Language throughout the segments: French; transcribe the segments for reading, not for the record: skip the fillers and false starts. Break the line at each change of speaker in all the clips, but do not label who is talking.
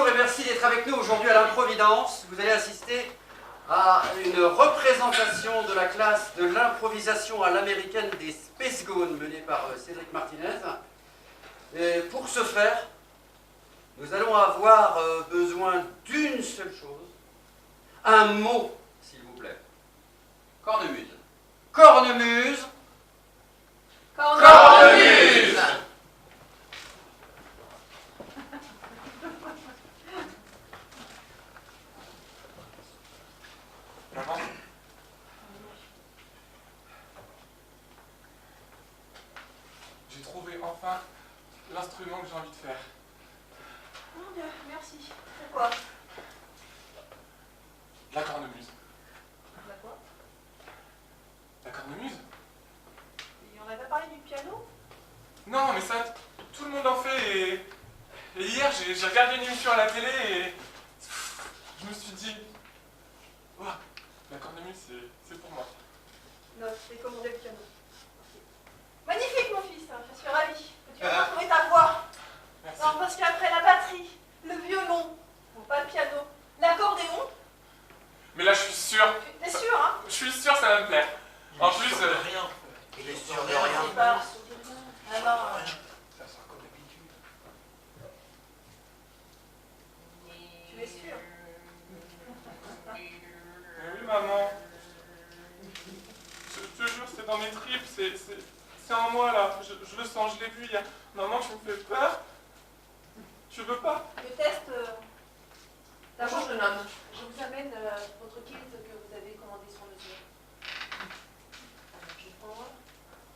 Bonjour et merci d'être avec nous aujourd'hui à l'Improvidence. Vous allez assister à une représentation de la classe de l'improvisation à l'américaine des Space Goons menée par Cédric Martinez. Et pour ce faire, nous allons avoir besoin d'une seule chose, un mot, s'il vous plaît. Cornemuse. Cornemuse. Cornemuse.
Maman, j'ai trouvé enfin l'instrument que j'ai envie de faire.
Mon Dieu, merci. Pourquoi?
La cornemuse.
La quoi?
La cornemuse?
Et on avait parlé du piano?
Non, mais ça, tout le monde en fait et hier, j'ai regardé une émission à la télé et je me suis dit, ouah, la cornemuse, c'est pour moi.
Non, j'ai commandé le piano. Magnifique, mon fils, je suis ravie que tu aies retrouvé ta voix.
Merci.
Non, parce qu'après la batterie, le violon, bon, pas le piano, l'accordéon,
Mais là, je suis sûr.
t'es sûr, hein?
Je suis sûr que ça va me plaire. En plus,
rien. Il est sûr de rien.
C'est pas. Alors,
Ça sera comme d'habitude.
tu es sûr?
oui, maman. Je te jure, c'est dans mes tripes, c'est en moi là. Je le sens, je l'ai vu hier. Maman, tu me fais peur. Tu veux pas?
Le test.
D'abord, jeune homme, je vous amène votre kit que vous avez commandé sur mesure. Alors, je prends.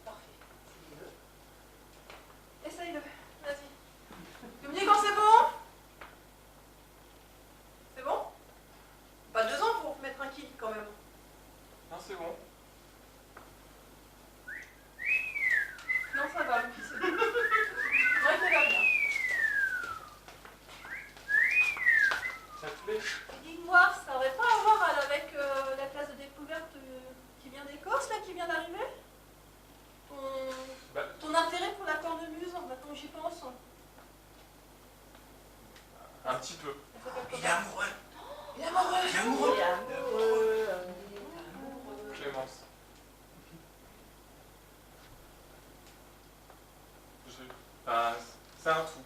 Parfait.
Essaye-le, vas-y. Tu me dis quand c'est bon? C'est bon? Pas 2 ans pour mettre un kit quand même.
Non, c'est bon.
Non, ça va, mon fils. Ouais, ça va bien.
Ça te plaît?
Dis-moi, ça aurait pas à voir avec la classe de découverte qui vient d'Écosse, là, qui vient d'arriver? Ton intérêt pour la cornemuse, maintenant que j'y pense?
Un petit peu.
Elle s'appelle
Il est
comment?
amoureux.
Il est amoureux.
Il est amoureux.
Il est amoureux.
Clémence. C'est un tout.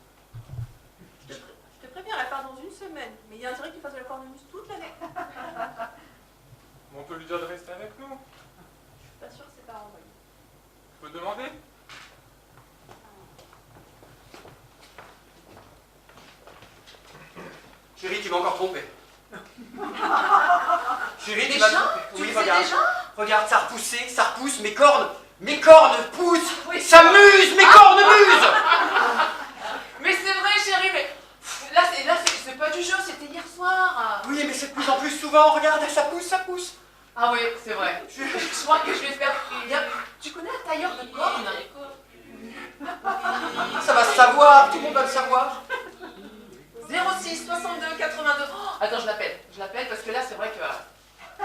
Je te préviens, elle part dans 1 semaine. Mais il y a intérêt que tu fasses de la cornemuse toute l'année.
On peut lui dire de rester avec nous.
Je suis pas sûre que c'est pas envoyé.
Je peux demander?
Chérie, tu m'as encore trompé. Chérie, tu
Déjà?
m'as trompé.
Tu
Oui,
le sais
regarde.
déjà?
Regarde, ça a repoussé, ça repousse, mes cornes poussent,
Oui.
ça muse, mes cornes musent.
Mais c'est vrai, chérie, mais là, c'est pas du jeu, c'était hier soir.
Oui, mais c'est de plus en plus souvent, regarde, ça pousse, ça pousse.
Ah oui, c'est vrai. Je crois que je vais faire. Tu connais un tailleur de cornes?
Ça va se savoir, tout le monde va le savoir.
06 62 82. Oh, attends, je l'appelle parce que là, c'est vrai que.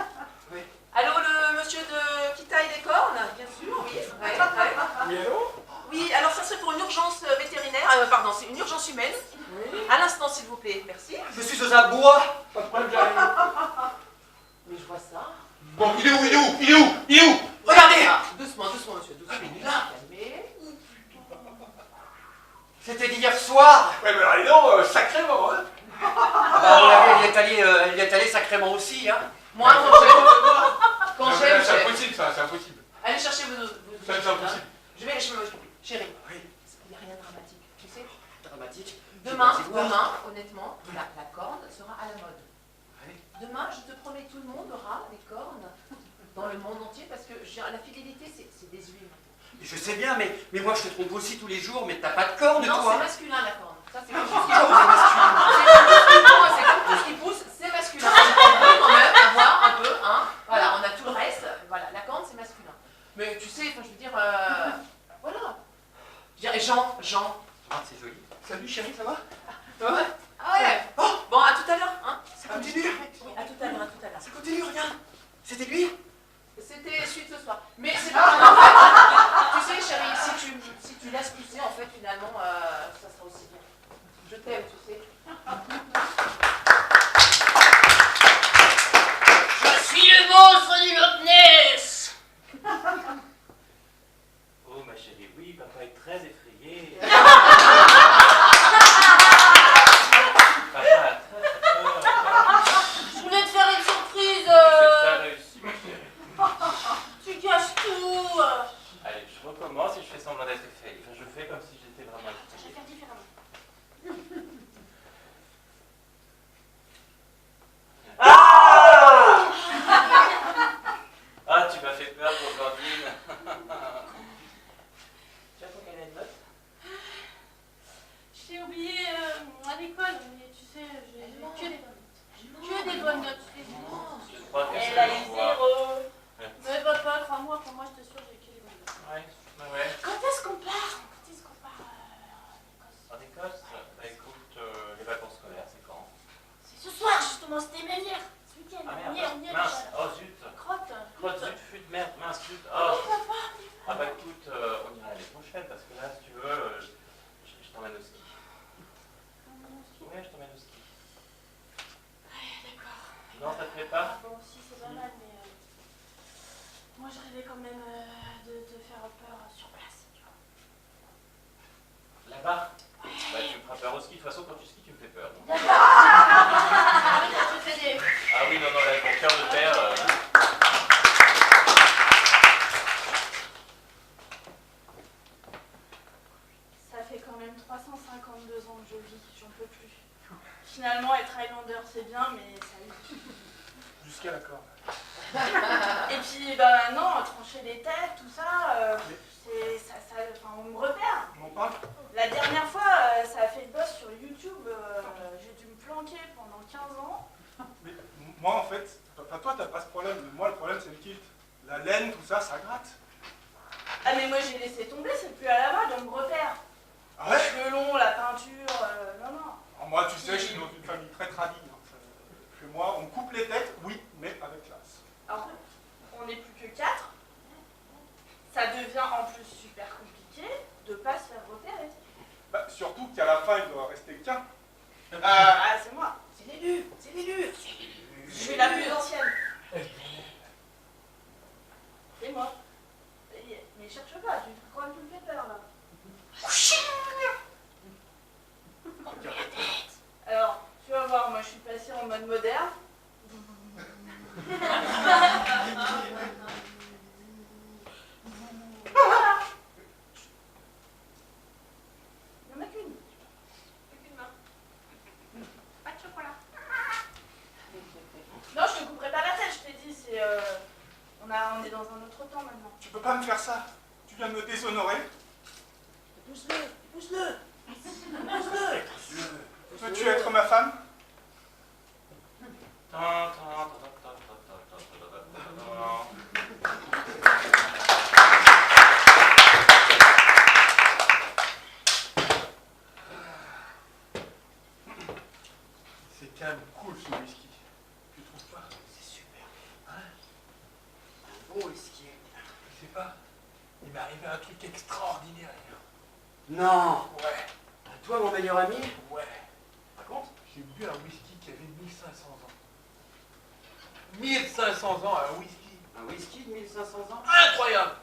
Oui.
Allô, le monsieur qui taille les cornes? Bien sûr, oui. Ouais.
Oui, allô?
Oui, alors ça serait pour une urgence vétérinaire. Pardon, c'est une urgence humaine.
Oui.
À l'instant, s'il vous plaît. Merci.
Je suis aux abois.
Pas de problème, j'arrive.
Mais je vois ça.
Bon, il est où?
Regardez,
Ah, doucement, monsieur. Doucement. Calmez.
c'était d'hier soir.
Ouais, mais alors, dis donc, sacrément, hein?
Ah bah, elle y est allée sacrément aussi, hein.
Moi, quand j'aime,
C'est
j'aime.
impossible, ça, c'est impossible.
Allez chercher vos
Ça, c'est impossible.
Je vais m'occuper. Chérie,
Oui.
il n'y a rien de dramatique. Tu sais,
Dramatique.
demain,
J'ai pas dit quoi.
honnêtement, la corne sera à la mode.
Oui.
Demain, je te promets, tout le monde aura des cornes dans le monde entier parce que la fidélité, c'est désuet.
Je sais bien, mais moi je te trompe aussi tous les jours, mais t'as pas de cornes,
Non,
toi.
c'est masculin la corne. Ça, c'est comme tout ce qui pousse, c'est masculin. On peut quand même avoir un peu, hein. Voilà, on a tout le reste. Voilà, la corne, c'est masculin. Mais tu sais, enfin, je veux dire, voilà. Je dirais Jean.
Ah, c'est joli. Salut chérie, ça va?
Ouais. Ah ouais. Bon, à tout à l'heure, hein.
Ça continue.
Oui, à tout à l'heure,
Ça continue, regarde. C'était lui.
C'était suite ce soir. Mais c'est pas grave, en fait. Tu sais, chérie, si tu laisses pousser, en fait, finalement, ça sera aussi bien. Je t'aime, tu sais.
Moi, je rêvais quand même de te faire peur sur place, tu vois.
Là-bas? Bah, tu me feras peur au ski. De toute façon, quand tu skis, tu me fais peur. Donc.
Tu fais des...
Ah oui, non, non, là, mon cœur de père.
Ça fait quand même 352 ans que je vis, j'en peux plus. Finalement, être Highlander, c'est bien, mais ça y est.
Jusqu'à la corde.
Et puis, bah maintenant, trancher les têtes, tout ça, enfin, on me repère.
On en parle?
La dernière fois, ça a fait le buzz sur YouTube, j'ai dû me planquer pendant 15 ans.
Mais moi, en fait, enfin, toi, t'as pas ce problème. Mais moi, le problème, c'est le kilt. La laine, tout ça, ça gratte.
Ah mais moi j'ai laissé tomber, c'est plus à la mode, on me repère.
Ah
Les
ouais?
cheveux longs, la peinture, non, non.
Alors moi, tu sais, je suis dans une famille très tradie. Hein. Chez moi, on coupe les têtes, oui, mais avec classe.
Alors, on n'est plus que 4. Ça devient en plus super compliqué de pas se faire repérer.
Bah, surtout qu'à la fin, il doit rester qu'un.
Ah, c'est moi.
C'est l'élu, c'est l'élu.
Je suis la plus ancienne. C'est moi. Mais cherche pas, tu crois que tu me fais peur là. Alors, tu vas voir, moi je suis passée en mode moderne. Voilà. Il n'y en a qu'une. Aucune main. Pas de chocolat. Non, je te couperai pas la tête, je t'ai dit, c'est... on est dans un autre temps maintenant.
Tu peux pas me faire ça. Tu viens de me déshonorer.
Pousse-le, pousse-le. Pousse-le.
Peux-tu être ma femme? C'est quand même cool ce whisky. Tu trouves pas?
C'est super.
Hein?
Un bon whisky.
Je sais pas. Il m'est arrivé un truc extraordinaire hier.
Non.
Ouais,
Toi, mon meilleur ami,
ouais.
raconte.
J'ai bu un whisky qui avait 1500 ans. 1500 ans, un whisky.
Un whisky de 1500 ans.
Incroyable!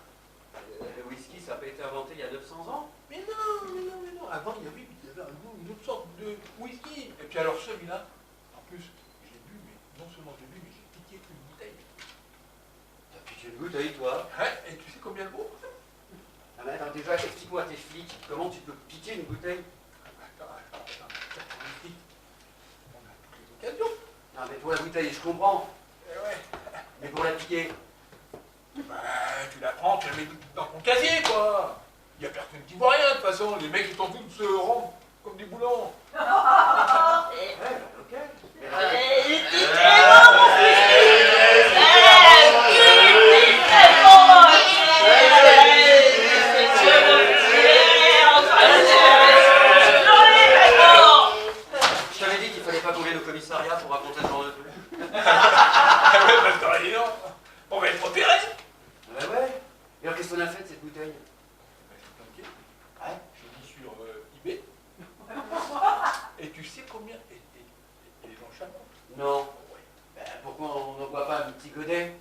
Le whisky, ça n'a pas été inventé il y a 900 ans.
Mais non, mais non, mais non. Avant, il y avait une autre sorte de whisky. Et puis alors celui-là, en plus, je l'ai bu, mais non seulement je l'ai bu, mais j'ai piqué une bouteille.
T'as piqué une bouteille, toi.
Ouais, et tu sais combien elle vaut?
Ah mais attends, déjà, explique-moi tes flics. Comment tu peux piquer une bouteille?
Attends. On a toutes les occasions.
Non mais pour la bouteille, je comprends.
Eh ouais.
Mais pour la piquer.
Bah, tu la prends, tu la mets dans ton casier, quoi. Il n'y a personne qui voit rien, de toute façon. Les mecs, ils t'en foutent de se rendre comme des boulons.
Ouais, ok. Mais là,
Il était très bon, mon whisky.
je t'avais dit qu'il fallait pas qu'on vienne au commissariat pour raconter ce genre de truc.
Ah ouais, bah, t'aurais dit non. On va être opéré.
Ouais, ouais. Et alors, qu'est-ce qu'on a fait de cette bouteille?
Bah, je suis planqué.
Ouais.
J'ai mis sur eBay. Et tu sais combien. Et les gens charmants.
Non. Ben, pourquoi on n'envoie pas un petit godet?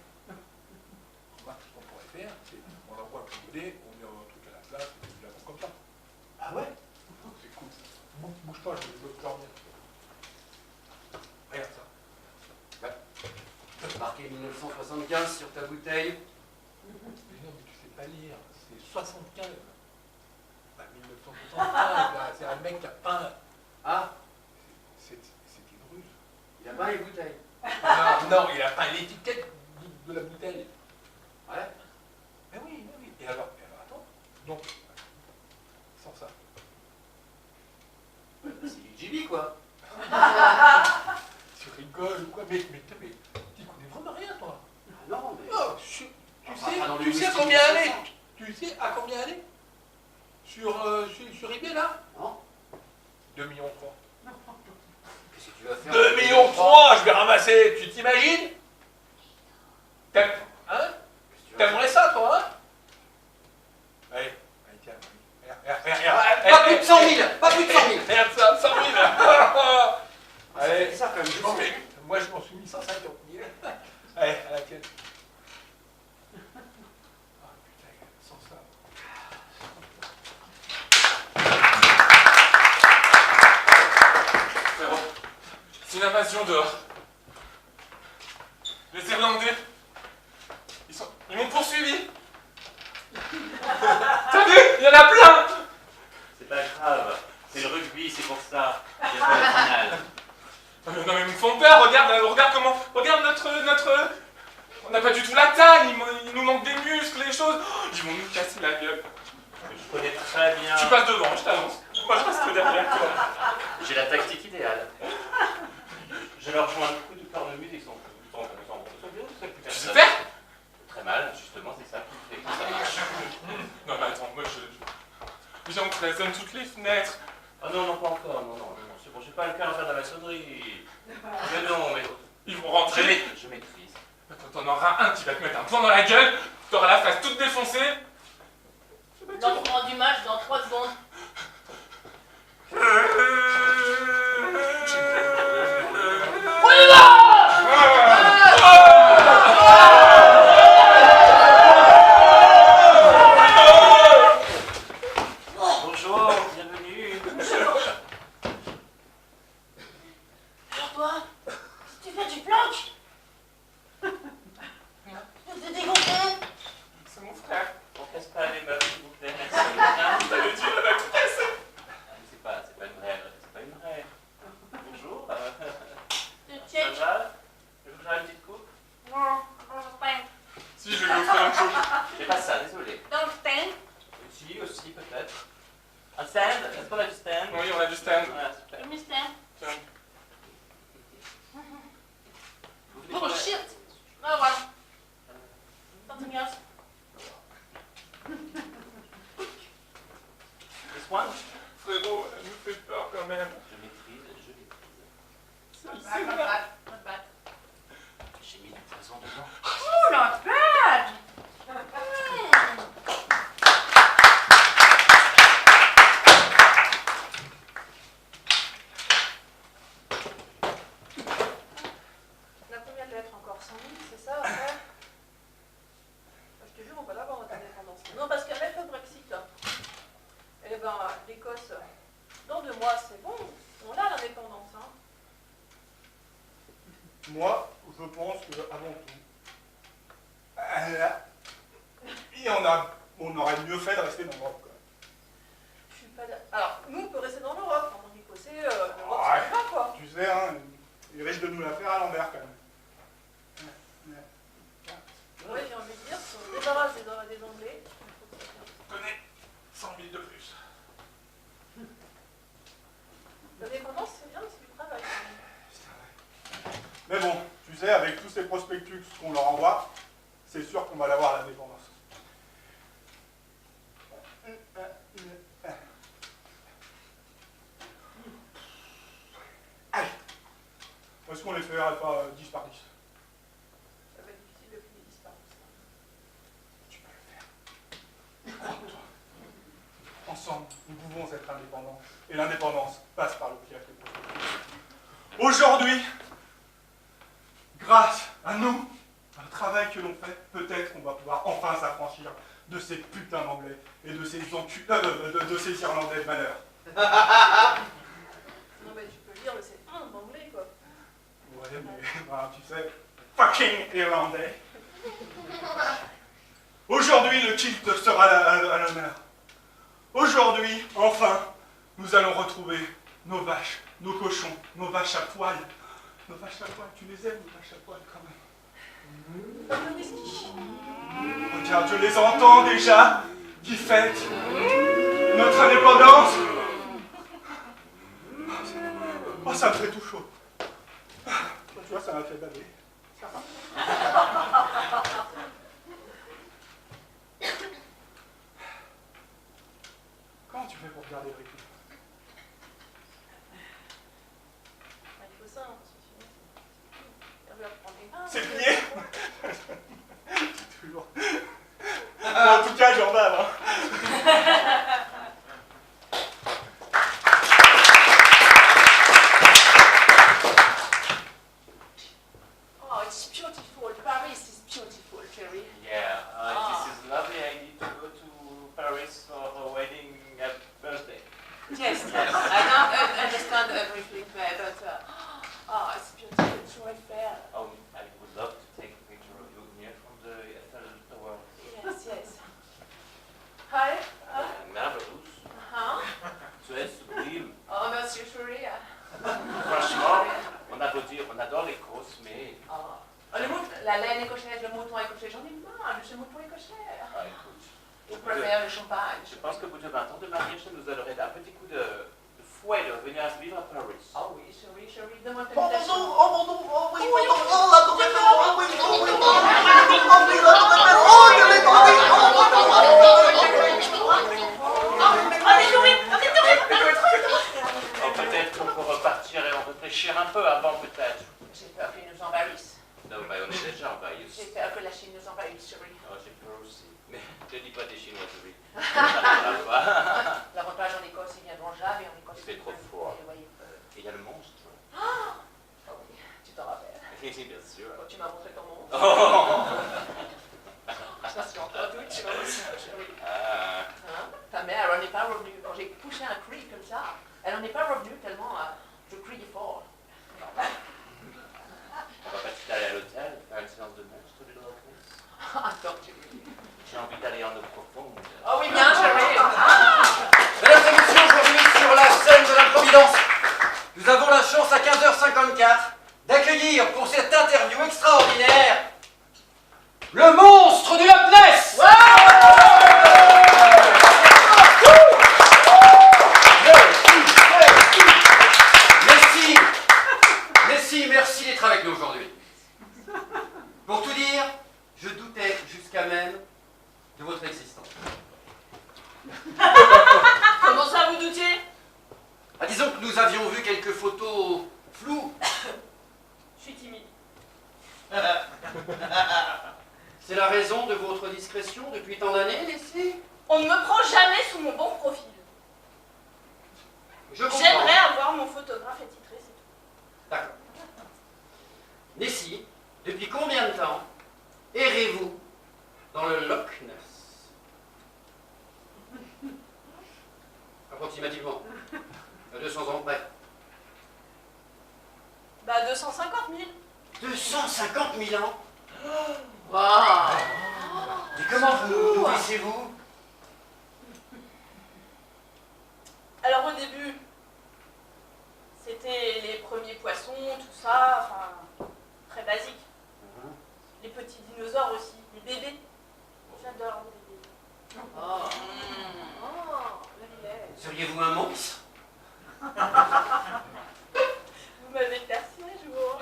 Remarque, ce qu'on pourrait faire, c'est on envoie un petit godet, on met un truc à la place, et puis la vend comme ça.
Ah ouais?
C'est cool. Bouge pas, je veux dormir. Regarde ça.
Marqué 1975 sur ta bouteille.
Mais non, mais tu sais pas lire. C'est 75. Bah, 1975, là, c'est un mec qui a peint.
Ah,
C'était une ruse.
il a pas les bouteilles.
Non, il a peint l'étiquette de la bouteille.
Ouais.
Mais oui. Et alors attends. Donc, sans ça.
C'est du GB, quoi.
Tu rigoles ou quoi? Mais tu connais vraiment rien, toi.
Ah non, mais...
Oh,
dans le
tu sais
whisky,
combien
c'est
elle est?
ça.
Tu sais à combien elle est? Sur eBay, là?
Non.
2,3 millions.
Qu'est-ce que tu vas faire?
2,3 millions, je vais ramasser, tu t'imagines? Hein? T'aimerais ça, toi, hein? Allez, tiens. Regarde.
Pas plus de 100 000. Pas plus de 100 000.
Regarde ça, 100 000. Allez,
C'est ça, quand même.
bon, mais moi je m'en suis mis 150 000. Allez, à la tienne. Ah putain, sans ça. Frérot, c'est une invasion dehors. Les Irlandais, ils m'ont poursuivi. T'as vu? Il y en a plein.
C'est pas grave. C'est le rugby, c'est pour ça. Il y a pas la finale.
Non mais ils me font peur, regarde comment. Regarde notre. On n'a pas du tout la taille, il nous manque des muscles, les choses. Oh, ils vont nous casser la gueule.
Je connais très bien.
Tu passes devant, je t'annonce. Moi je reste derrière toi.
J'ai la tactique idéale. Je leur joins un coup de cornemuse et ils sont bien,
Tu sais faire?
Très mal, justement, c'est ça qui fait que ça marche.
Non mais attends, moi j'empoisonne toutes les fenêtres.
Oh non, pas encore, non, c'est bon, j'ai pas le cœur à faire de la maçonnerie. Mais non, mais
Ils vont rentrer.
je maîtrise.
Quand t'en auras un qui va te mettre un point dans la gueule, t'auras la face toute défoncée.
Lancement du match dans 3 secondes.
Bonjour, bienvenue.
Alors toi, tu fais du planque? Tu t'es dégonflé?
C'est mon frère.
On casse pas les meubles, s'il vous plaît.
Je t'avais dit, elle va tout casser.
C'est pas une vraie. Bonjour.
Tu
Ça
check?
va? Je vous faire une petite coupe?
Non, pas.
Si, je vais lui offrir un coup.
C'est pas ça, désolé.
Donc, stand.
Aussi, peut-être. Un stand? Est-ce qu'on a du stand?
Oui, on a du stand.
Voilà, super.
Give me stand.
Tiens.
Vous voulez
Oh
qu'on-
shit! Oh well. Something else.
This one?
Frérot, elle nous fait peur quand même.
Je maîtrise.
Not bad, not bad, not bad.
J'ai mis du poison dedans.
Oh, not bad!
La première lettre encore 100 000, c'est ça après? Je te jure, on va l'avoir notre indépendance. Non, parce qu'avec le Brexit, eh ben, l'Écosse, dans 2 mois, c'est bon, on a l'indépendance. Hein.
Moi, je pense qu'avant tout, on aurait mieux fait de rester dans l'Europe.
Je suis pas d'accord. Alors, nous, on peut rester dans l'Europe, tandis qu'Écossais, l'Europe,
Ouais.
c'est pas quoi.
Tu sais, hein, il risque de nous la faire à l'envers quand même.
Ouais, j'ai envie de dire, si on se débarrasse des Anglais, il faut que ça vienne.
Tenez, 100 000 de plus.
L'indépendance, c'est bien, c'est du travail. Quand même.
Mais bon, tu sais, avec tous ces prospectus qu'on leur envoie, c'est sûr qu'on va l'avoir l'indépendance. Allez, est-ce qu'on les ferait pas 10 par 10?
Ça va être difficile de plier 10 par 10.
Tu peux le faire. Crois-toi. Ensemble, nous pouvons être indépendants. Et l'indépendance passe par le piège des prospectus. Aujourd'hui, grâce à nous, à le travail que l'on fait, peut-être qu'on va pouvoir enfin s'affranchir de ces putains d'anglais et de ces de ces Irlandais de malheur.
Non, mais tu peux lire le C1 en anglais, quoi.
Ouais, mais bah, tu sais, fucking Irlandais. Aujourd'hui, le kilt sera à l'honneur. Aujourd'hui, enfin, nous allons retrouver nos vaches, nos cochons, nos vaches à poil. Nos vaches à poil, tu les aimes, nos vaches à poil, quand même.
Le whisky.
Regarde, je les entends déjà, qui fêtent notre indépendance. Oh, ça me fait tout chaud. Tu vois, ça m'a fait baver. Ça va. Comment tu fais pour regarder Ricky?
Bah, il faut ça, hein, parce que sinon, elle va prendre les mains.
C'est plié. Toujours. En tout cas, j'en bave. Hein.
Oh, it's beautiful. Paris is beautiful, Jerry.
Yeah, on adore l'Écosse, mais...
La laine écossaise, le mouton écossais, j'en ai marre de ce mouton écossais.
Ah, écoute,
Je préfère le champagne.
je pense qu'au bout de 20 ans de mariage, ça nous aurait un petit coup de fouet de revenir à vivre à Paris.
Ah oui, chérie, demande
Oh mon
invitation.
nom, oh mon nom, oh oui, oh non, oh la tour Eiffel, oh oui, oh oui, oh oui, la tour Eiffel, oh je l'ai demandé,
Oh, peut-être qu'on peut repartir et en réfléchir un peu avant, peut-être.
J'ai peur qu'ils nous envahissent.
Non, bah, on est déjà envahis.
J'ai peur que la Chine nous envahisse, chérie.
Oh, j'ai peur aussi. Mais ne dis pas des Chinoiseries.
L'avantage en Écosse, ils viendront jamais en Écosse.
C'est trop froid.
Ils voyaient peur.
Il y a le monstre.
Oh oui, tu t'en rappelles.
Oui, bien sûr.
Quand tu m'as montré ton monstre.
Oh.
Ça c'est encore tout, tu vois, chérie.
Ah.
Hein? Ta mère, elle n'en est pas revenue. Quand j'ai poussé un cri comme ça, elle n'en est pas revenue tellement je criais fort.
On va pas tout aller à l'hôtel, faire une séance de monstre du Dracos.
Attends, tu
J'ai envie d'aller en eau profonde.
Oh oui, bien, chérie.
Mesdames et messieurs, aujourd'hui sur la scène de l'improvidence, nous avons la chance à 15h54 d'accueillir pour cette interview extraordinaire le monstre du Loch Ness. Merci d'être avec nous aujourd'hui. Pour tout dire, je doutais jusqu'à même de votre existence.
Comment ça, vous doutiez?
Ah, disons que nous avions vu quelques photos floues.
Je suis timide.
C'est la raison de votre discrétion depuis tant d'années, Leslie?
On ne me prend jamais sous mon bon profil.
Je comprends.
J'aimerais avoir mon photographe attitré, c'est tout.
D'accord. Nessie, depuis combien de temps errez-vous dans le Loch Ness? Approximativement. À 200 ans près.
Bah 250 000.
250 000 ans?
Wow.
Et comment vous nourrissez-vous?
Alors au début, c'était les premiers poissons, tout ça, enfin, très basique. Les petits dinosaures aussi, les bébés. J'adore les bébés.
Oh, là il est.
Seriez-vous un monstre?
Vous m'avez perçu un jour.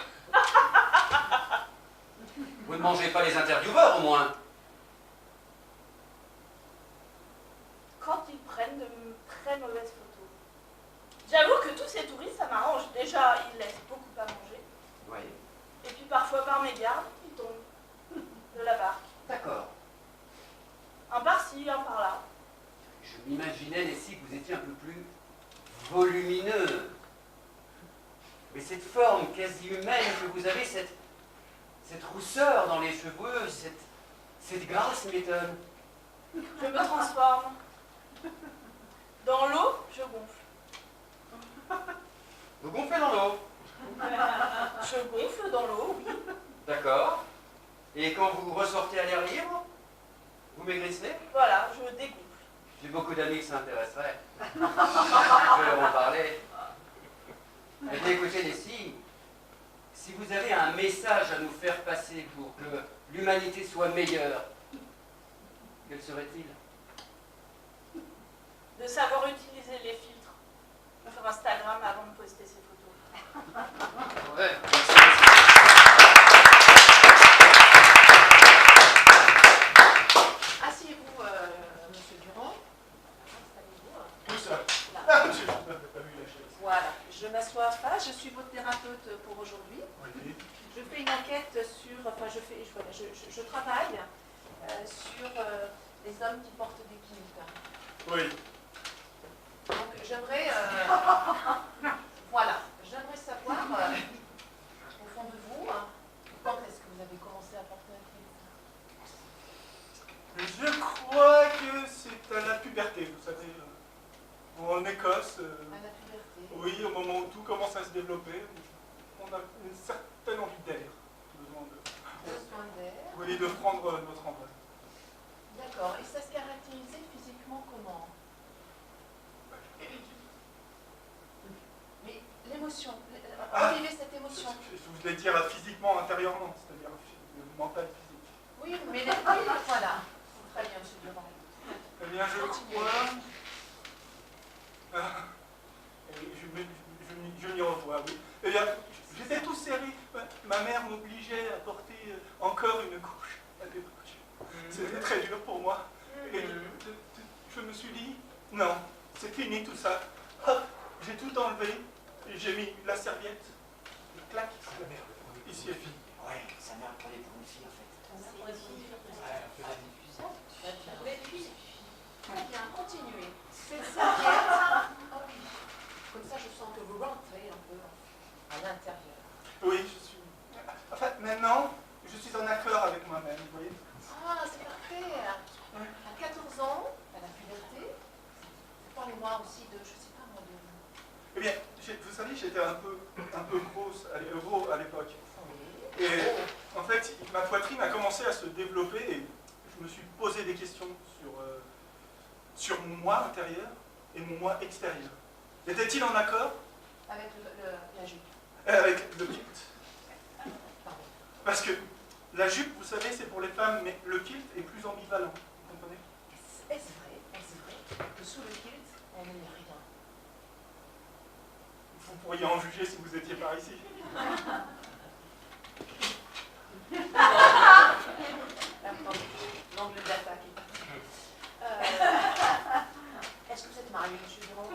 Vous ne mangez pas les intervieweurs au moins?
Quand ils prennent de très mauvaises photos. J'avoue que tous ces touristes, ça m'arrange. Déjà, ils laissent beaucoup à manger.
Oui.
Et puis parfois, par mégarde, ils tombent de la barque.
D'accord.
Un par-ci, un par-là.
Je m'imaginais, Leslie, que vous étiez un peu plus volumineux. Mais cette forme quasi humaine que vous avez, cette rousseur dans les cheveux, cette grâce m'étonne.
Je me transforme. Dans l'eau, je gonfle.
Vous gonflez dans l'eau.
Je gonfle dans l'eau, oui.
D'accord. Et quand vous ressortez à l'air libre, vous maigrissez?
Voilà, je dégonfle.
J'ai beaucoup d'amis qui s'intéresseraient. Je vais leur en parler. Eh bien, écoutez, Leslie, si vous avez un message à nous faire passer pour que l'humanité soit meilleure, quel serait-il?
De savoir utiliser les filtres sur Instagram avant de poster ses photos.
Ouais.
Asseyez-vous, monsieur Durand. Installez-vous.
Tout ça.
Là.
Ah, j'ai pas vu la chaise.
Voilà, je m'assois en face, je suis votre thérapeute pour aujourd'hui.
Oui.
Je fais une enquête sur, enfin je travaille sur les hommes qui portent des kilts.
Oui.
Donc j'aimerais, voilà, j'aimerais savoir au fond de vous, quand est-ce que vous avez commencé à porter un kilt?
Je crois que c'est à la puberté, vous savez. En Écosse,
À la puberté.
oui, au moment où tout commence à se développer, on a une certaine envie d'air. Besoin
Besoin d'air.
oui, de prendre notre envol.
D'accord, et ça se caractérisait physiquement comment? Mais l'émotion, revivez cette émotion. attention.
Je voulais dire physiquement, intérieurement, c'est-à-dire mental, physique.
Oui, mais voilà. Très bien, monsieur Durand.
Eh bien, je crois... Je m'y revois, oui. Eh bien, j'étais tout serré. Ma mère m'obligeait à porter encore une couche à l'époque. C'était très dur pour moi. Et je me suis dit, non, c'est fini tout ça. Hop, j'ai tout enlevé. J'ai mis la serviette. Et clac, ici est fini.
Ouais, sa mère prenait pour une fille en fait.
Très bien, continuez. Cette serviette. Oh oui. Comme ça, je sens que vous rentrez un peu à l'intérieur.
Oui, je suis... Enfin, maintenant, je suis en accord avec moi-même, vous voyez.
Ah, c'est parfait. À 14 ans, à la puberté, parlez-moi aussi de, je sais pas moi, de...
Eh bien, vous savez, j'étais un peu gros à l'époque.
Oui.
Et en fait, ma poitrine a commencé à se développer et je me suis posé des questions sur mon moi intérieur et mon moi extérieur. Était-il en accord
Avec la jupe.
avec le kilt?
Pardon.
Parce que la jupe, vous savez, c'est pour les femmes, mais le kilt est plus ambivalent. Vous comprenez?
Est-ce vrai que sous le kilt, on ne met rien?
Vous pourriez en juger si vous étiez par ici.
L'angle d'attaque est parti. Est-ce que vous êtes marié, monsieur Durand?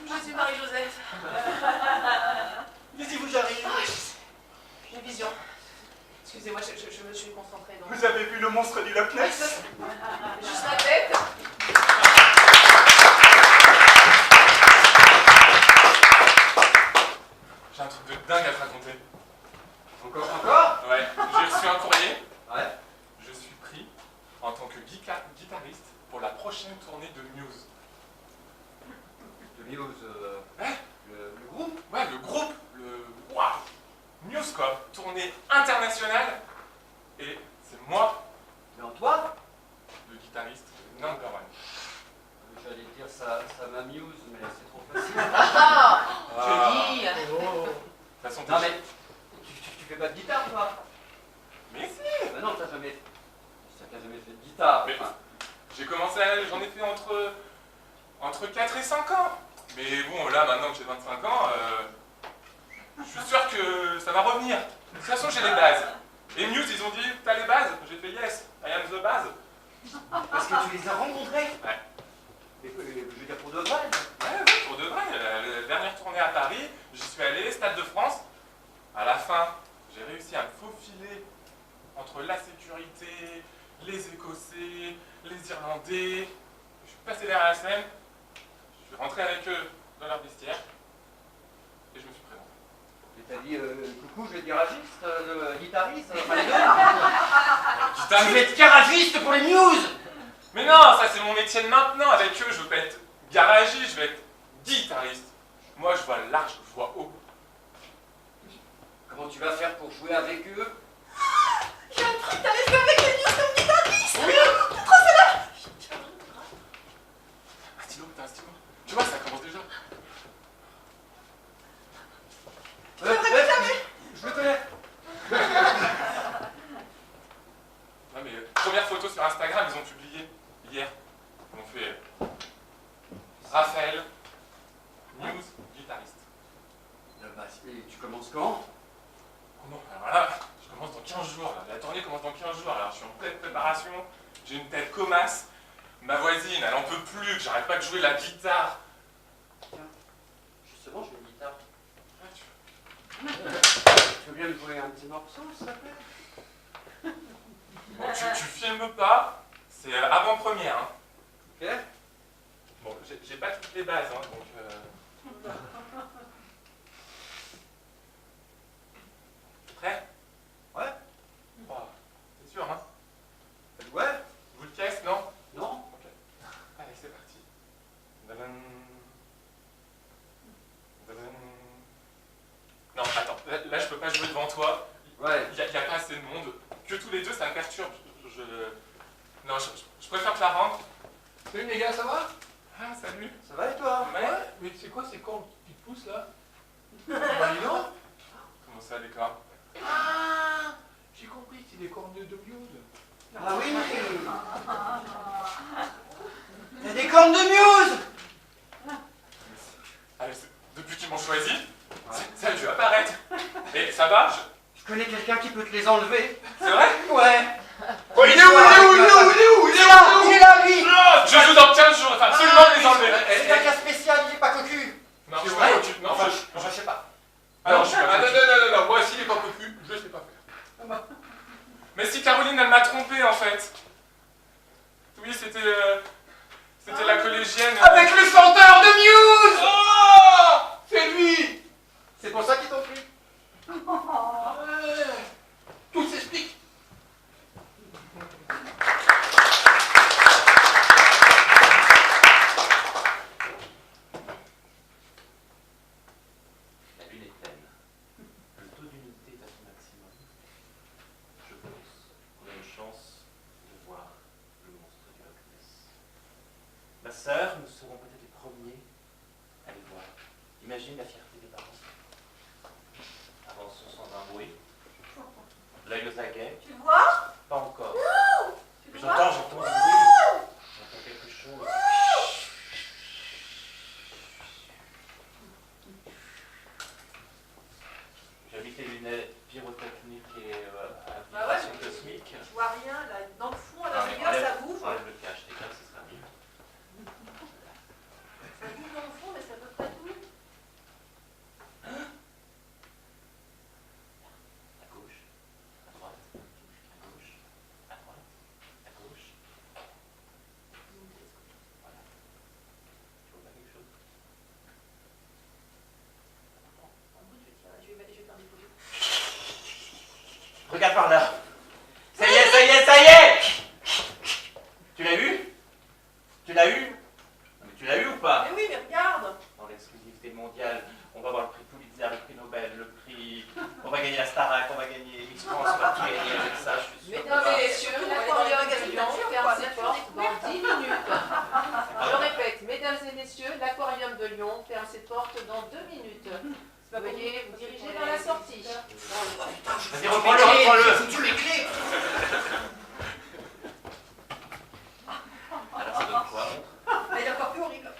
Je suis Marie-Joseph.
Mais si vous arrivez,
Une vision. Excusez-moi, je me suis concentrée. Donc...
vous avez vu le monstre du Loch Ness?
Juste la tête.
J'ai un truc de dingue à te raconter.
Encore?
Ouais, j'ai reçu un courrier.
Ouais.
Je suis pris en tant que guitariste pour la prochaine tournée de Muse.
De Muse,
Hein?
le groupe?
Ouais, le groupe, Waouh! Muse quoi, tournée internationale. Et c'est moi,
Mais en toi?
le guitariste number one.
J'allais dire ça m'amuse, mais c'est trop facile.
Ah, joli.
De toute façon,
Non mais, tu fais pas de guitare toi?
Mais si!
Bah non, t'as jamais fait de guitare.
Mais-
Enfin,
J'ai commencé, j'en ai fait entre 4 et 5 ans. Mais bon, là, maintenant que j'ai 25 ans, je suis sûr que ça va revenir. De toute façon, j'ai les bases. Et Muse, ils ont dit, t'as les bases? J'ai fait yes, I am the base.
parce que tu les as rencontrés?
Ouais.
Mais je veux dire pour de vrai.
Ouais, pour de vrai. La dernière tournée à Paris, j'y suis allé, Stade de France. À la fin, j'ai réussi à me faufiler entre la sécurité, les Écossais, les Irlandais. Je suis passé derrière la scène, je suis rentré avec eux dans leur vestiaire et je me suis présenté.
Et t'as dit coucou, je vais être garagiste, guitariste, enfin les deux. Tu
Guitariste.
vas être garagiste pour les Muse.
Mais non, ça c'est mon métier de maintenant. Avec eux, je veux pas être garagiste, je vais être guitariste. Moi, je vois large, je vois haut.
Comment tu vas faire pour jouer avec eux?
J'ai appris que t'allais jouer avec les Muse comme guitariste.
Oui. Un stylo, t'as un stylo? Tu vois, ça commence déjà.
Je le connais.
Ouais, mais première photo sur Instagram, ils ont publié hier. Ils ont fait Raphaël, Muse, guitariste.
Bah, et tu commences quand?
Oh non, alors là, je commence dans 15 jours. Là. La tournée commence dans 15 jours. Alors je suis en pleine préparation. J'ai une tête comasse. Ma voisine, elle en peut plus, que j'arrête pas de jouer la guitare.
Tiens, justement, j'ai une guitare.
Ouais,
Tu veux bien me jouer un petit morceau, s'il te plaît?
Bon, tu filmes pas, c'est avant-première. Hein.
Ok.
Bon, j'ai pas toutes les bases, hein, donc... Prêt?
Ouais.
Oh, c'est sûr, hein?
Ouais.
Vous le caisse, non?
Non.
Ok. Allez, c'est parti. Dadam. Dadam. Non, attends, là je peux pas jouer devant toi.
Ouais.
Il y a pas assez de monde. Que tous les deux, ça me perturbe. Non, je préfère que la rentre.
Salut les gars, ça va?
Ah, salut.
Ça va et toi?
Ouais.
Mais c'est quoi ces cornes qui te poussent là? Bah dis donc.
Comment ça, les cornes?
Ah, j'ai compris, c'est des cornes de Muse.
Ah oui. T'as des cornes de Muse.
Allez, depuis qu'ils m'ont choisi, ça a dû apparaître. Et ça va?
Je connais quelqu'un qui peut te les enlever.
C'est vrai?
Ouais.
Oh, il est où
Il est là, lui.
Je joue dans 15 jours, enfin absolument les enlever.
C'est un cas spécial, il est pas cocu.
Non,
C'est
je
vrai?
suis pas. Non,
Enfin,
enfin,
je sais pas.
alors, je suis pas.
Non, moi s'il est pas cocu, je sais pas faire.
Mais si Caroline, elle m'a trompé en fait. Oui, c'était la collégienne.
Avec le chanteur de Muse. Oh, c'est lui.
C'est pour ça qu'ils t'ont pris.
Ah ouais, tout s'explique.
La lune est pleine. Le taux d'humidité est à son maximum. Je pense qu'on a une chance de voir le monstre du Loch Ness. Ma sœur, nous serons peut-être les premiers à les voir. Imagine la fierté des parents. Avançons sans un bruit. L'œil aux aguets.
Tu le vois?
Pas encore.
Tu le
Mais
vois?
j'entends du bruit. J'entends quelque chose. J'ai mis tes lunettes pyrotechniques et à
Bah ouais,
vibration
mais
cosmique.
je vois rien là. Dans le fond, à
Non,
la
mais
rigueur, ça bouge.
enlève le cache, tes gars, ce sera mieux.
Ça bouge dans le fond, mais c'est à peu près tout.
À gauche, à droite, à gauche, à droite, à gauche. Voilà. Tu vois pas quelque chose?
Je vais faire des photos.
Regarde par là. Ça y est, ça y est, ça y est. Tu l'as eu? Tu l'as eu? Non, mais tu l'as eu ou pas?
Mais oui, mais regarde.
Dans l'exclusivité mondiale, on va avoir le prix Pulitzer, le prix Nobel, le prix... On va gagner la Starac, on va gagner Miss France, on va tout gagner avec ça, je suis sûr.
Mesdames et messieurs, l'aquarium de Lyon ferme ses portes dans 10 minutes. Je répète, mesdames et messieurs, l'aquarium de Lyon ferme ses portes dans 2 minutes. Veuillez vous diriger vers la sortie.
Vas-y, reprends-le, reprends-le.
Foutu mes clés.
Alors ça donne quoi?
Ah, il est encore plus horrible.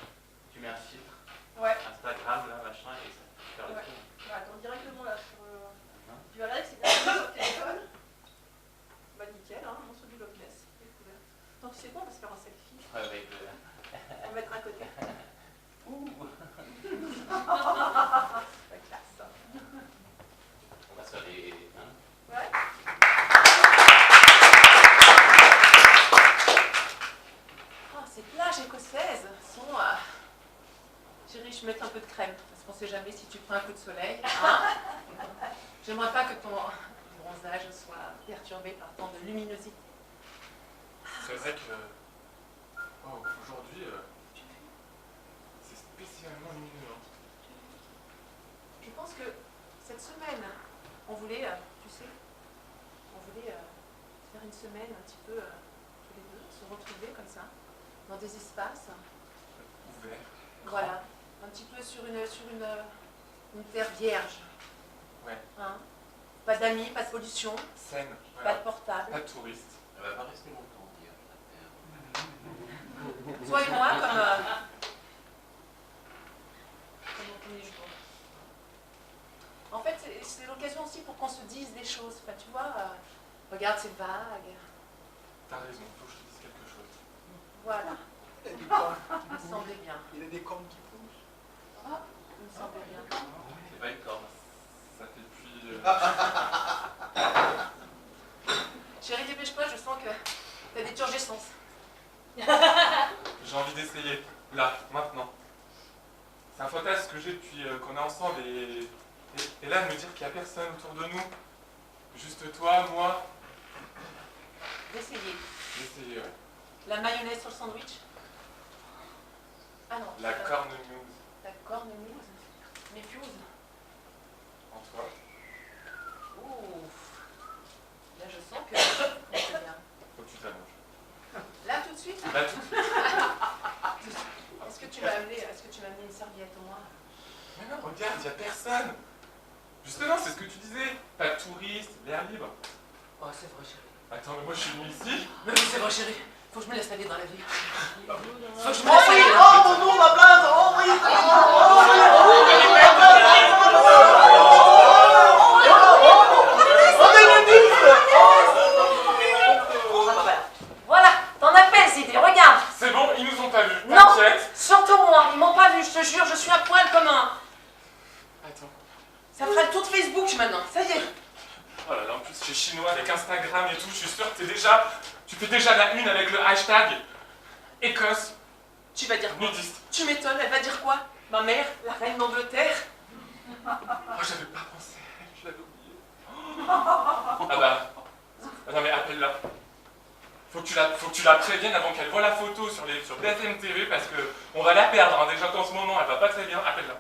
Tu mets un filtre,
Ouais.
Instagram, là, machin, et ça peut faire le
Ouais.
tour.
Bah, attends, directement là sur. Tu vas regarder que c'est bien sur le téléphone. Bah, nickel, hein, monstre du Loch Ness, découverte. Donc c'est bon, on va se faire un selfie.
Ouais, avec le...
On va mettre un côté.
Ouh.
La classe.
On va se faire des... Hein?
Ouais.
Oh, ces plages écossaises sont... Chérie, je vais mettre un peu de crème, parce qu'on ne sait jamais si tu prends un coup de soleil. Hein. J'aimerais pas que ton bronzage soit perturbé par tant de luminosité.
C'est vrai que. Oh, aujourd'hui, c'est spécialement lumineux. Hein.
Je pense que cette semaine, on voulait, tu sais, faire une semaine un petit peu tous les deux, se retrouver comme ça, dans des espaces,
Ouvert.
voilà, un petit peu sur une terre vierge.
Ouais.
Hein, pas d'amis, pas de pollution,
Scène.
pas
Voilà.
de portable.
Pas de touristes.
Elle va pas rester longtemps, dire, la terre.
Toi et moi, comme mon premier jour. En fait, c'est l'occasion aussi pour qu'on se dise des choses. Enfin, tu vois, regarde ces vagues.
T'as raison, faut que je te dise quelque chose.
Voilà,
Il y a des cornes.
il me semblait bien.
Il y a des cornes qui poussent.
Il me semblait bien.
C'est pas une corde.
Ça fait depuis.
Chérie, dépêche-toi, je sens que t'as des turgescences.
J'ai envie d'essayer. Là, maintenant. C'est un fantasme que j'ai depuis qu'on est ensemble et là, de me dire qu'il n'y a personne autour de nous. Juste toi, moi.
D'essayer.
D'essayer, ouais.
La mayonnaise sur le sandwich. Ah non.
La cornemuse.
La cornemuse. Méfuse.
En toi.
Ouh. Là, je sens que c'est bien.
Faut que tu t'allonges.
Là, tout de suite.
Là, tout de suite.
Est-ce
regarde, il n'y a personne. Justement, c'est ce que tu disais. Pas de touristes, l'air libre.
Oh, c'est vrai, chérie.
Attends, mais moi je suis venu ici.
Mais oui, c'est vrai, chérie. Faut que je me laisse aller dans la vie. Faut que je me
Oh
laisse
oui,
aller.
oh mon nom, ma blinde, oh oui,
Voilà, t'en as fait, Zidé, regarde.
C'est bon, ils nous ont pas vus.
Non,
T'inquiète.
surtout moi, ils m'ont pas vu, je te jure, je suis à poil comme un...
Attends.
Ça fera le tour de Facebook maintenant, ça y est.
Oh là là, en plus c'est chinois avec Instagram et tout, je suis sûr que tu fais déjà la une avec le hashtag Écosse
Tu vas dire quoi?
nudiste.
Tu m'étonnes, elle va dire quoi? Ma mère, la reine d'Angleterre?
Oh, j'avais pas pensé, je l'avais oublié. Ah bah. Ah non mais appelle-la. Faut que tu la préviennes avant qu'elle voie la photo sur BFM TV parce que on va la perdre, hein. Déjà qu'en ce moment elle va pas très bien, appelle-la.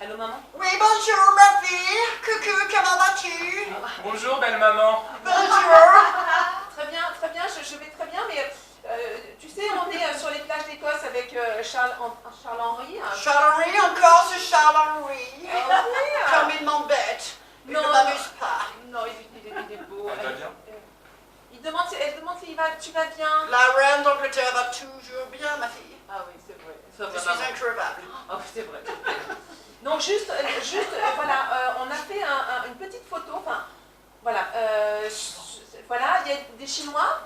Allô, maman?
Oui, bonjour ma fille. Coucou, comment vas-tu?
Bonjour belle maman.
Bonjour.
Très bien, je vais très bien, mais tu sais, on est sur les plages d'Écosse avec Charles-Henri.
Charles-Henri, encore ce Charles-Henri.
Oui,
Comme il m'embête. Il ne
Non.
m'amuse pas.
non, il est beau.
Elle va bien?
Elle demande si tu vas bien.
La reine d'Angleterre va toujours bien, ma fille.
Ah oui, c'est vrai.
Je suis increvable.
Ah oui, c'est vrai. Donc juste voilà, on a fait une petite photo, enfin, voilà, voilà, il y a des Chinois,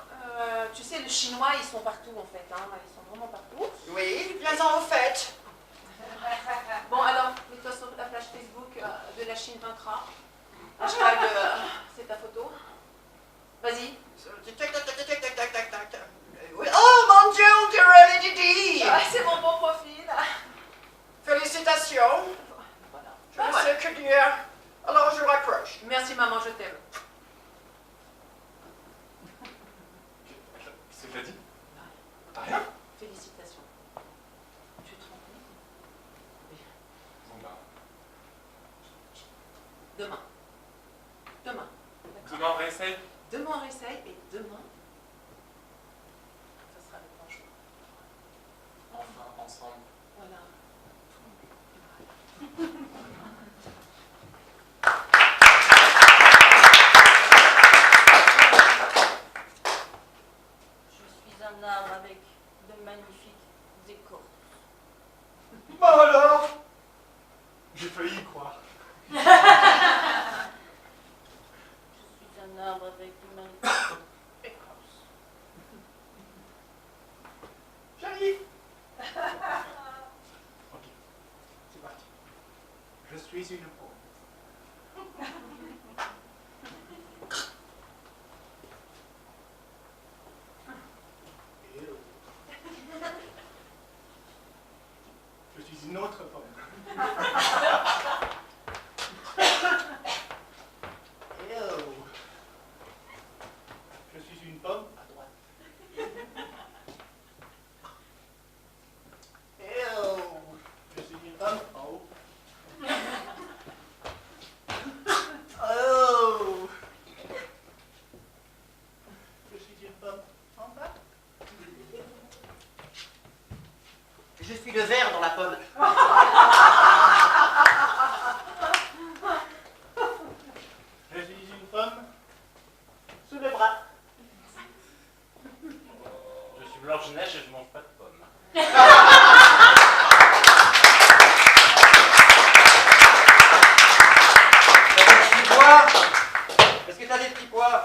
tu sais, les Chinois, ils sont partout en fait, hein, ils sont vraiment partout.
Oui, viens-en au fait.
Bon alors, mets-toi sur la page Facebook de la Chine vaincra, hashtag, c'est ta photo, vas-y.
Tac, tac, tac, tac, tac, tac, tac, tac, tac. Oui. Oh mon Dieu, on dirait Lady Di.
Ah, c'est mon bon profil.
Félicitations.
Voilà.
Je ne sais que dire. Alors je raccroche.
Merci maman, je t'aime.
Qu'est-ce que t'as dit? T'as rien?
Félicitations. Tu te rends compte?
Bon bah.
Demain. Demain. D'accord.
Demain on réessaye?
Demain on réessaye et demain, ça sera le grand jour.
Enfin, ensemble.
Voilà.
Je suis un arbre avec de magnifiques échos.
Bah alors, j'ai failli y croire.
Je suis un arbre avec de magnifiques écorces.
J'arrive. Ok, c'est parti. Je suis une pomme. Hello. Je suis une autre pomme. Hello. Je suis une pomme à droite. Hello. Je suis une pomme en haut. Oh. Je suis une pomme en bas.
Je suis le ver dans la pomme.
Je suis une pomme sous le bras.
Je suis Blanche-Neige et je mange pas de pommes.
T'as des petits pois? Est-ce que t'as des petits pois?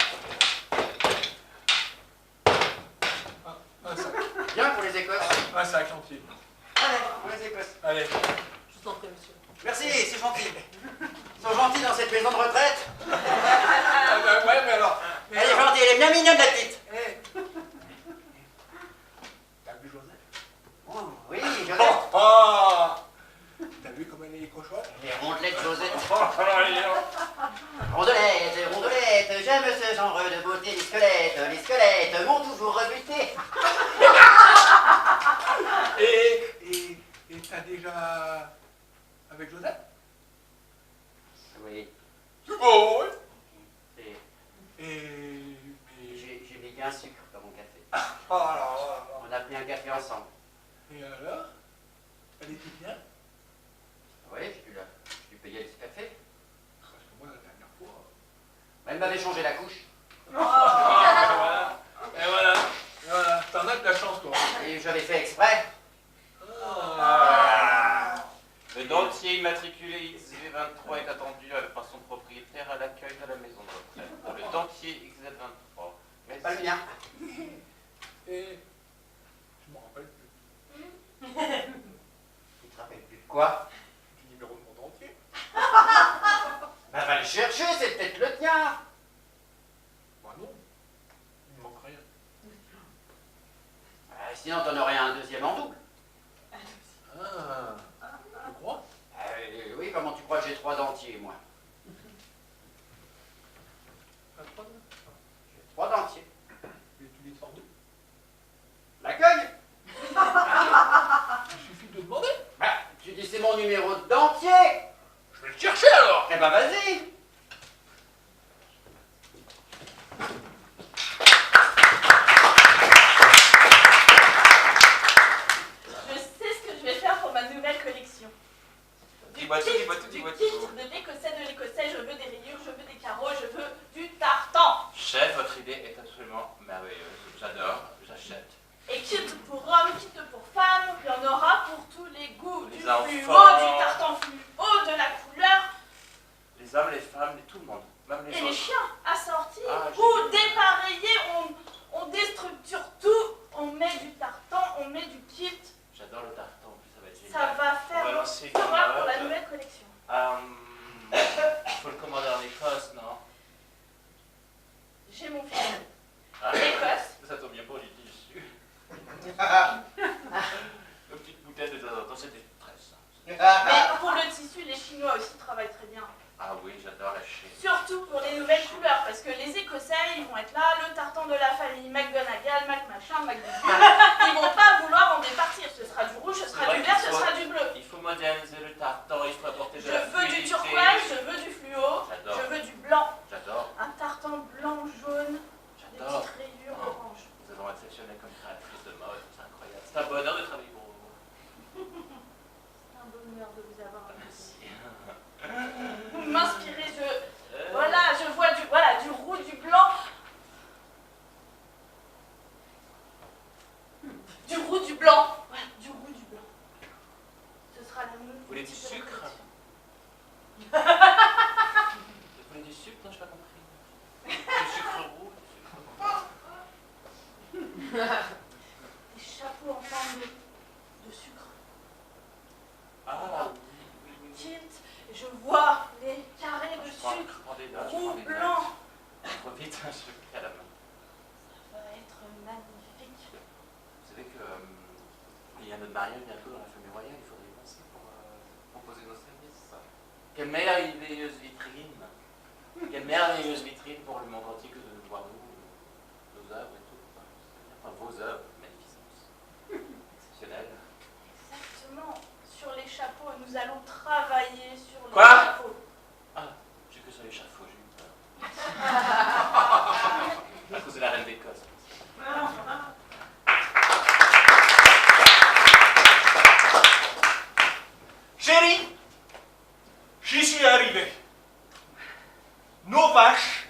Ah, ça,
Bien pour les Écosses.
ah, c'est la cantine.
Allez, pour les Écosses.
Allez.
Je vous en prie, monsieur.
Merci, c'est gentil. Ils sont gentils dans cette maison de retraite.
Ah, bah, ouais, mais alors.
Elle est gentille, elle est bien mignonne la petite.
T'as vu Joseph?
Oh, oui, Josette.
Oh. T'as vu comme elle est cochonne?
Les rondelettes Josette.
Oh,
Rondelette, rondelette, j'aime ce genre de beauté. Les squelettes m'ont toujours rebuté.
Et t'as déjà. Avec Joseph?
Oui,
Oh, ouais.
et
Mais.
j'ai mis qu'un sucre dans mon café.
Oh, alors.
On a pris un café ensemble.
Et alors? Elle était bien?
m'avait changé la couche.
Voilà. Et voilà. Voilà. T'en as de la chance, toi.
Et j'avais fait exprès.
Le dentier immatriculé XZ23 est attendu par son propriétaire à l'accueil de la maison de retraite. Pour le dentier XZ23.
Mais pas le mien.
Et je m'en rappelle plus
Tu te rappelles plus de quoi?
du numéro de mon dentier.
Bah va le chercher, c'est peut-être le tien.
Moi non. Il me manque rien.
Sinon t'en aurais un deuxième en double.
Ah. Tu crois?
Oui, comment tu crois que j'ai 3 dentiers, moi?
Pas de problème.
J'ai 3 dentiers.
Et tu les sors d'où?
L'accueil?
Il suffit de demander.
Bah, tu dis c'est mon numéro de dentier.
Je vais le chercher alors.
Eh ben vas-y.
Je sais ce que je vais faire pour ma nouvelle collection.
Dis-moi tout, dis-moi tout,
Du
dis-moi tout.
kilt de l'écossais je veux des rayures, je veux des carreaux, je veux du tartan.
Chef, votre idée est absolument merveilleuse. J'adore, j'achète.
Et kilt pour hommes, kilt pour femmes, il y en aura pour tous les goûts.
Les
Du
enfants.
fluo, du tartan fluo, de la couleur.
Les hommes, les femmes, tout le monde. Même les
Et les
autres.
chiens assortis
Ah,
ou dépareillés, on déstructure tout, on met du tartan, on met du kilt.
J'adore le tartan, en plus ça va être génial.
Ça va
On va
faire
lancer une
fureur pour la
mode.
nouvelle collection.
Il faut le commander en Écosse, non?
J'ai mon fils.
Ah,
L'Écosse.
ça tombe bien pour du tissu. Une petite bouteille de temps en temps, c'était très simple.
Mais pour le tissu, les Chinois aussi travaillent très bien.
Ah oui, j'adore la Chine.
Surtout pour les nouvelles couleurs, parce que les Écossais, ils vont être là, le tartan de la famille McGonagall, McMachin, McDougal. Ils vont pas vouloir en départir. Ce sera du rouge, ce
C'est
sera
vrai
du vert,
qu'il
ce
faut-
sera du bleu.
Il faut moderniser le tartan, il faut apporter de
Je
la
veux du
fluidité.
turquoise, je veux du fluo,
J'adore.
je veux du blanc.
J'adore,
Un tartan blanc, jaune, des
j'adore.
petites rayures orange.
Nous avons exceptionné comme créatrice de mode, c'est incroyable. C'est un bonheur de travailler pour vous.
C'est un bonheur de vous avoir.
Merci.
Vous m'inspirez, voilà, je vois du roux, du blanc. Du roux, du blanc. Voilà, du roux, du blanc. Ce sera la même.
Vous voulez du sucre? Vous voulez du sucre? Non, je n'ai pas compris. Du sucre roux, du sucre blanc.
Des chapeaux en forme de sucre.
Ah oui, oui, oui.
Kilt. Et je vois les carrés de
Je prends
sucre.
des notes, je
Roux,
prends des
blanc.
notes. Trop vite, je suis à la main.
Ça va être magnifique.
Vous savez que il y a notre mariage bientôt dans la famille royale, il faudrait y penser pour proposer nos services. Quelle merveilleuse vitrine! Quelle merveilleuse vitrine pour le monde entier que de voir nos œuvres et tout. Enfin, vos œuvres, magnificences. Exceptionnelles.
Exactement. Sur les chapeaux, nous allons travailler sur les
Quoi
chapeaux.
Ah, j'ai que sur l'échafaud, j'ai eu peur. À cause de la reine d'Écosse.
Chérie, j'y suis arrivé. Nos vaches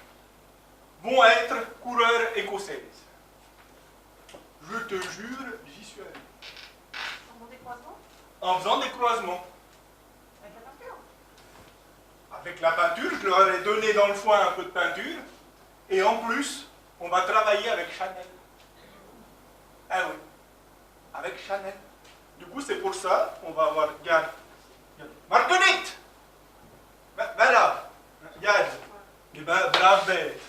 vont être couleur écossaise. Je te jure, j'y suis arrivé.
Pendant des croisements
En faisant des croisements.
avec la peinture.
Avec la peinture, je leur ai donné dans le foin un peu de peinture. Et en plus, on va travailler avec Chanel. Ah oui, avec Chanel. Du coup, c'est pour ça qu'on va avoir... Regarde. Marguerite! Ben là. Regarde. Eh ben, brave bête.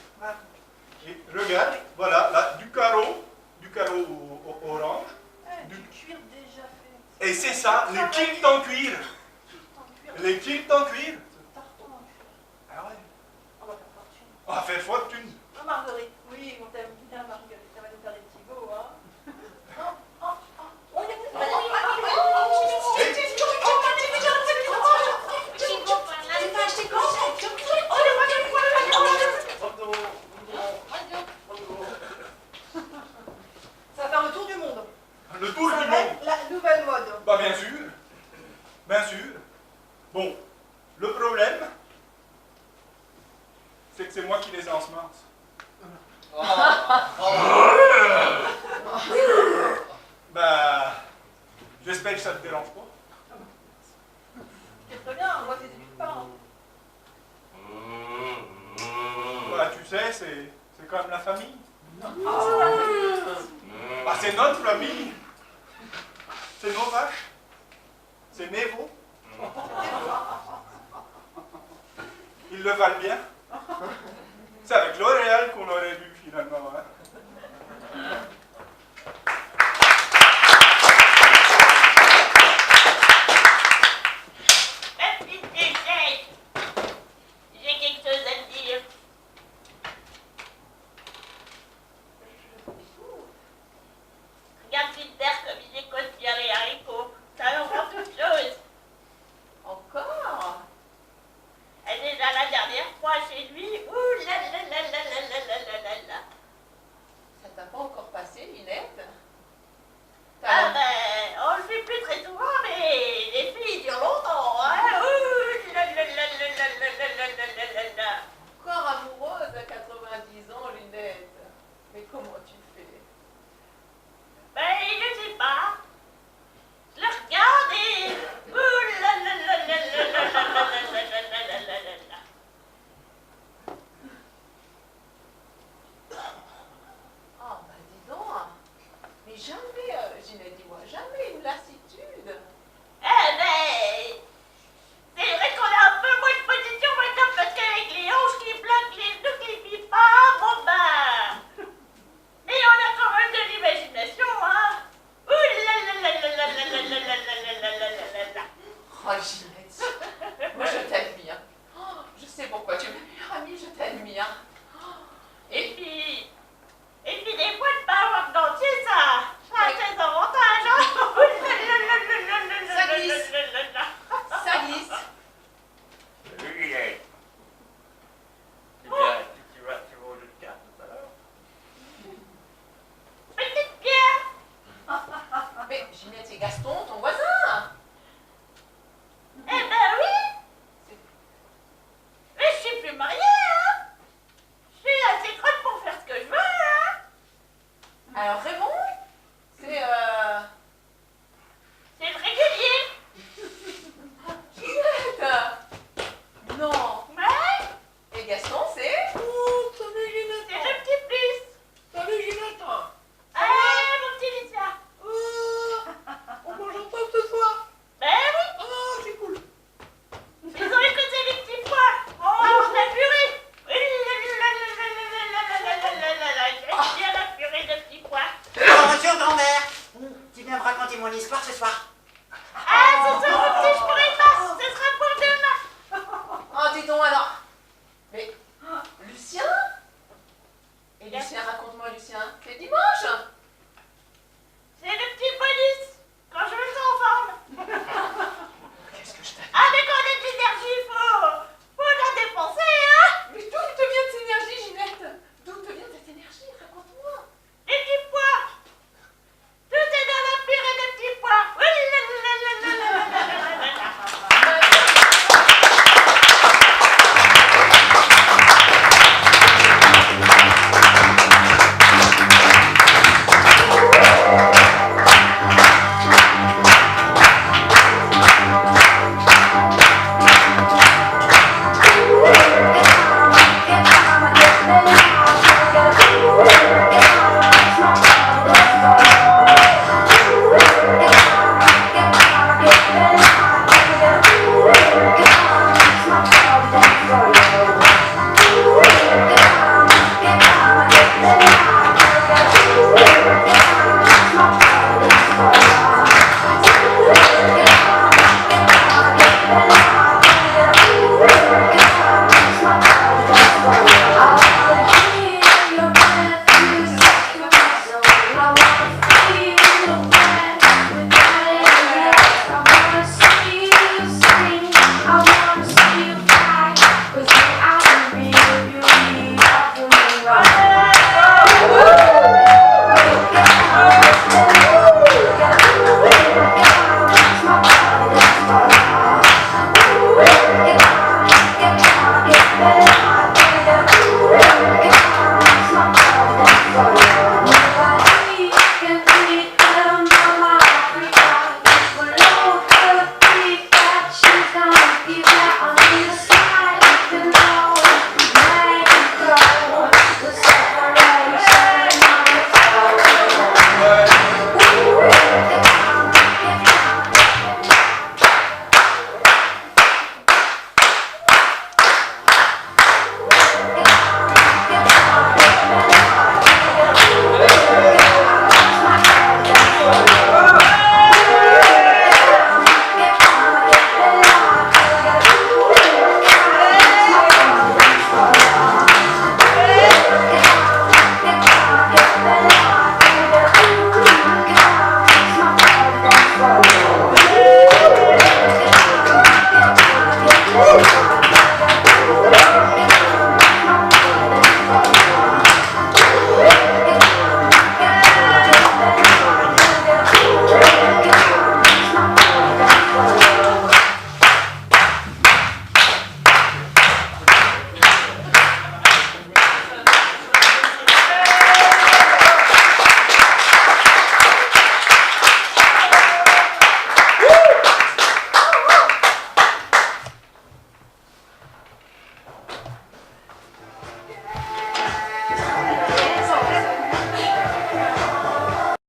Et regarde, voilà, là, du carreau orange.
Du cuir déjà fait.
Et c'est ça, les kilts en cuir.
En cuir.
Les kilts en cuir.
Tartan en cuir.
Ah ouais.
On va faire fortune.
On va faire fortune.
Oh Marguerite, oui, on t'aime bien Marguerite, ça va nous faire des petits beaux, hein. On est
Ça va faire le tour du monde.
Le tour
Ça
du
va
monde.
être la nouvelle mode.
Bah bien sûr. Bien sûr. Bon, le problème, c'est que c'est moi qui les ai ensemencés. Bah, j'espère que ça te dérange pas.
C'est très bien, moi, t'es pas. Hein.
Bah, tu sais, c'est comme la famille. Bah, c'est notre famille. C'est nos vaches. C'est mes veaux. Ils le valent bien. C'est avec L'Oréal qu'on aurait dû finalement. Hein.
J'ai quelque chose à te dire. Regarde Peter comme il écoute bien les haricots. Ça me rend toute chose.
Encore?
Elle est déjà la dernière fois chez lui. Ouh là là là là là là là là là là.
Ça t'a pas encore passé, Linette?
Ah ben, on le fait plus très souvent, mais les filles durent longtemps, hein. Ouh là là là là là là là là là là là.
Encore amoureuse à 90 ans, Linette. Mais comment tu fais?
Ben, je sais pas. Je le regarde et... Ouh là là là là là là là là là là là là là là.
Ah, bah dis donc. Mais jamais, Ginette, dis-moi, jamais une lassitude.
Eh ben... C'est vrai qu'on a un peu moins de position maintenant parce qu'avec les hanches qui bloquent, les genoux qui vivent pas, bon ben... Et on a quand même de l'imagination, hein. Ouh là là là là là là là là là là là là là là là.
Oh, Ginette.